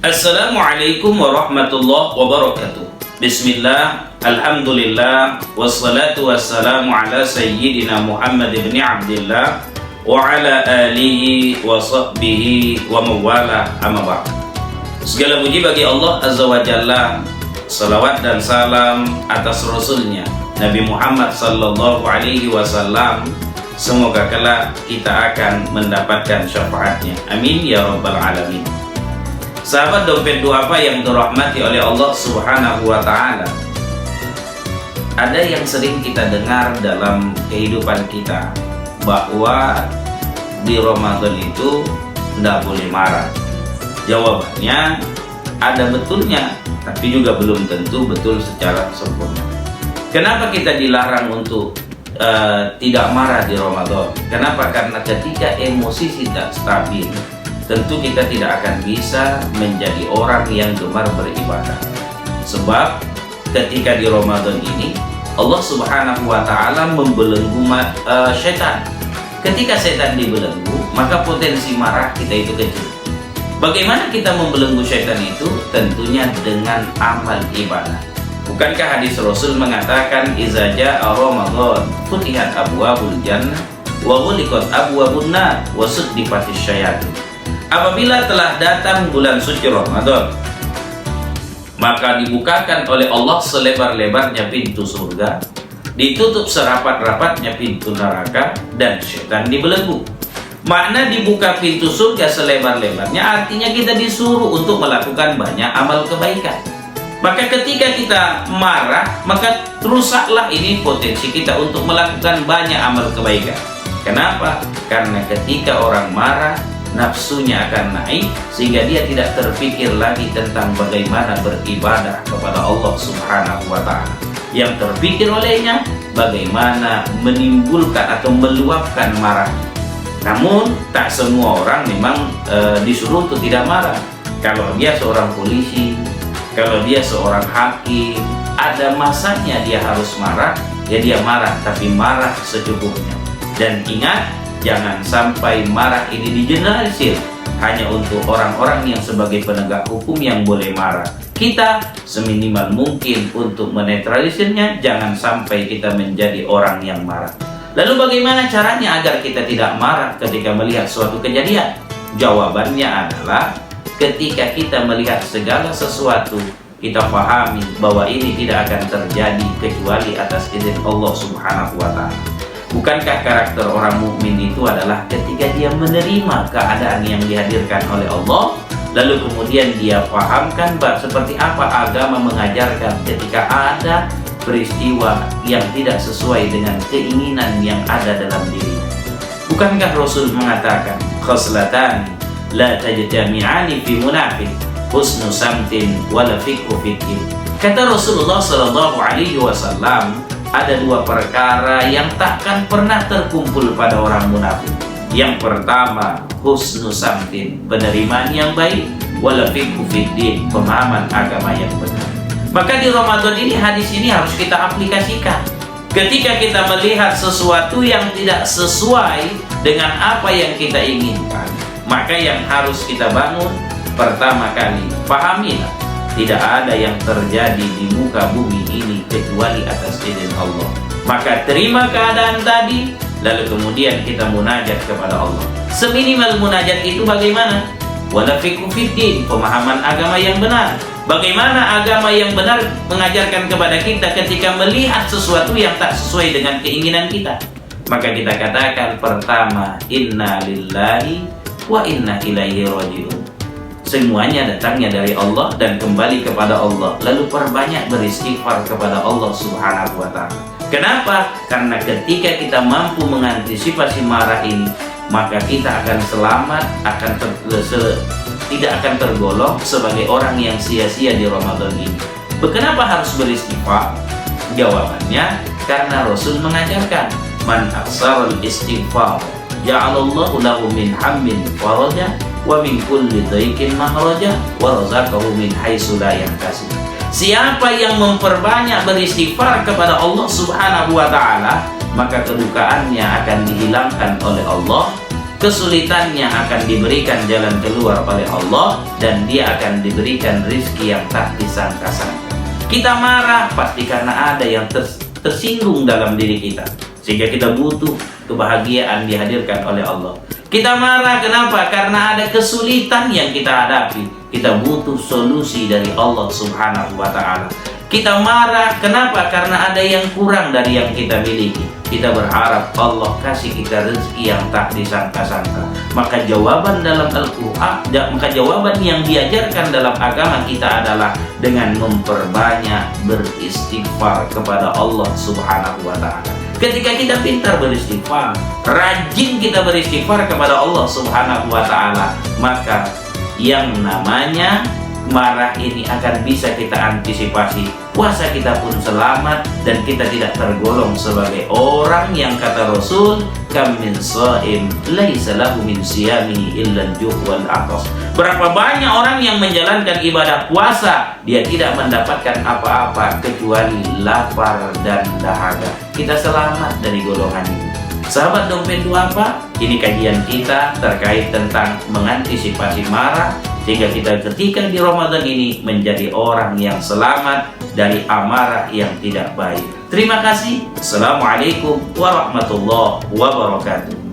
Assalamualaikum warahmatullahi wabarakatuh. Bismillah, alhamdulillah, wassalatu wassalamu ala sayyidina Muhammad ibn Abdillah wa ala alihi wa sahbihi wa mawala amma ba'd. Segala puji bagi Allah Azza wa Jalla, salawat dan salam atas Rasulnya Nabi Muhammad sallallahu alaihi wasallam. Semoga kelak kita akan mendapatkan syafaatnya. Amin ya rabbal alamin. Sahabat dompet doa apa yang dirahmati oleh Allah Subhanahu wa ta'ala, ada yang sering kita dengar dalam kehidupan kita bahwa di Ramadan itu tidak boleh marah. Jawabannya ada betulnya, tapi juga belum tentu betul secara sempurna. Kenapa kita dilarang untuk tidak marah di Ramadan? Kenapa? Karena ketika emosi tidak stabil, tentu kita tidak akan bisa menjadi orang yang gemar beribadah. Sebab ketika di Ramadan ini Allah Subhanahu wa ta'ala membelenggu setan. Ketika setan dibelenggu, maka potensi marah kita itu kecil. Bagaimana kita membelenggu setan itu? Tentunya dengan amal ibadah. Bukankah hadis Rasul mengatakan iza jaa Ramadan futihat abwabul jannah wa ghuliqat abwabun nar wa suddifatis syayatin. Apabila telah datang bulan suci Ramadan, maka dibukakan oleh Allah selebar-lebarnya pintu surga, ditutup serapat-rapatnya pintu neraka, dan setan dibelenggu. Makna dibuka pintu surga selebar-lebarnya artinya kita disuruh untuk melakukan banyak amal kebaikan. Maka ketika kita marah, maka rusaklah ini potensi kita untuk melakukan banyak amal kebaikan. Kenapa? Karena ketika orang marah, nafsunya akan naik sehingga dia tidak terpikir lagi tentang bagaimana beribadah kepada Allah Subhanahu wa ta'ala. Yang terpikir olehnya bagaimana menimbulkan atau meluapkan marah. Namun tak semua orang memang disuruh untuk tidak marah. Kalau dia seorang polisi, kalau dia seorang hakim, ada masanya dia harus marah, ya dia marah, tapi marah secukupnya. Dan ingat, jangan sampai marah ini digeneralisir hanya untuk orang-orang yang sebagai penegak hukum yang boleh marah. Kita seminimal mungkin untuk menetralisirnya, jangan sampai kita menjadi orang yang marah. Lalu bagaimana caranya agar kita tidak marah ketika melihat suatu kejadian? Jawabannya adalah ketika kita melihat segala sesuatu, kita pahami bahwa ini tidak akan terjadi kecuali atas izin Allah Subhanahu wa ta'ala. Bukankah karakter orang mukmin itu adalah ketika dia menerima keadaan yang dihadirkan oleh Allah, lalu kemudian dia pahamkan seperti apa agama mengajarkan ketika ada peristiwa yang tidak sesuai dengan keinginan yang ada dalam dirinya. Bukankah Rasul mengatakan khoslatan la tajtami'ani fi munafiq husnu samtin wala fiqhu fiddin. Kata Rasulullah sallallahu alaihi wasallam, ada dua perkara yang takkan pernah terkumpul pada orang munafik. Yang pertama, husnu samtin, penerimaan yang baik, wala fiqhu fiddin, pemahaman agama yang benar. Maka di Ramadan ini hadis ini harus kita aplikasikan. Ketika kita melihat sesuatu yang tidak sesuai dengan apa yang kita inginkan, maka yang harus kita bangun pertama kali, pahamilah, tidak ada yang terjadi di muka bumi ini kecuali atas izin Allah. Maka terima keadaan tadi, lalu kemudian kita munajat kepada Allah. Seminimal munajat itu bagaimana? Wala fiqhu fiddin, pemahaman agama yang benar. Bagaimana agama yang benar mengajarkan kepada kita ketika melihat sesuatu yang tak sesuai dengan keinginan kita? Maka kita katakan pertama, inna lillahi wa inna ilaihi raji'un. Semuanya datangnya dari Allah dan kembali kepada Allah. Lalu perbanyak beristighfar kepada Allah Subhanahu wa ta'ala. Kenapa? Karena ketika kita mampu mengantisipasi marah ini, maka kita akan selamat, tidak akan tergolong sebagai orang yang sia-sia di Ramadan ini. Kenapa harus beristighfar? Jawabannya, karena Rasul mengajarkan man aksarul istighfar ja'alallahu lahu min hammin faraja wa min kulli dhaikin mahraja wa razaqahu min haitsu la yahtasib. Siapa yang memperbanyak beristighfar kepada Allah Subhanahu wa ta'ala, maka kedukaannya akan dihilangkan oleh Allah, kesulitannya akan diberikan jalan keluar oleh Allah, dan dia akan diberikan rezeki yang tak disangka-sangka. Kita marah pasti karena ada yang tersinggung dalam diri kita, sehingga kita butuh kebahagiaan dihadirkan oleh Allah. Kita marah kenapa? Karena ada kesulitan yang kita hadapi, kita butuh solusi dari Allah Subhanahu wa Ta'ala. Kita marah kenapa? Karena ada yang kurang dari yang kita miliki. Kita berharap Allah kasih kita rezeki yang tak disangka-sangka. Maka jawaban dalam Al-Quran, maka jawaban yang diajarkan dalam agama kita adalah dengan memperbanyak beristighfar kepada Allah Subhanahu wa Ta'ala. Ketika kita pintar beristighfar, rajin kita beristighfar kepada Allah Subhanahu wa Ta'ala, maka yang namanya marah ini akan bisa kita antisipasi. Puasa kita pun selamat, dan kita tidak tergolong sebagai orang yang kata Rasul, kam min shaim laisa lahu min siyamihi illa al-ju' wal 'atas. Berapa banyak orang yang menjalankan ibadah puasa, dia tidak mendapatkan apa-apa kecuali lapar dan dahaga. Kita selamat dari golongan ini. Sahabat Dompet Duafa, ini kajian kita terkait tentang mengantisipasi marah, sehingga kita ketika di Ramadan ini menjadi orang yang selamat dari amarah yang tidak baik. Terima kasih. Assalamualaikum warahmatullahi wabarakatuh.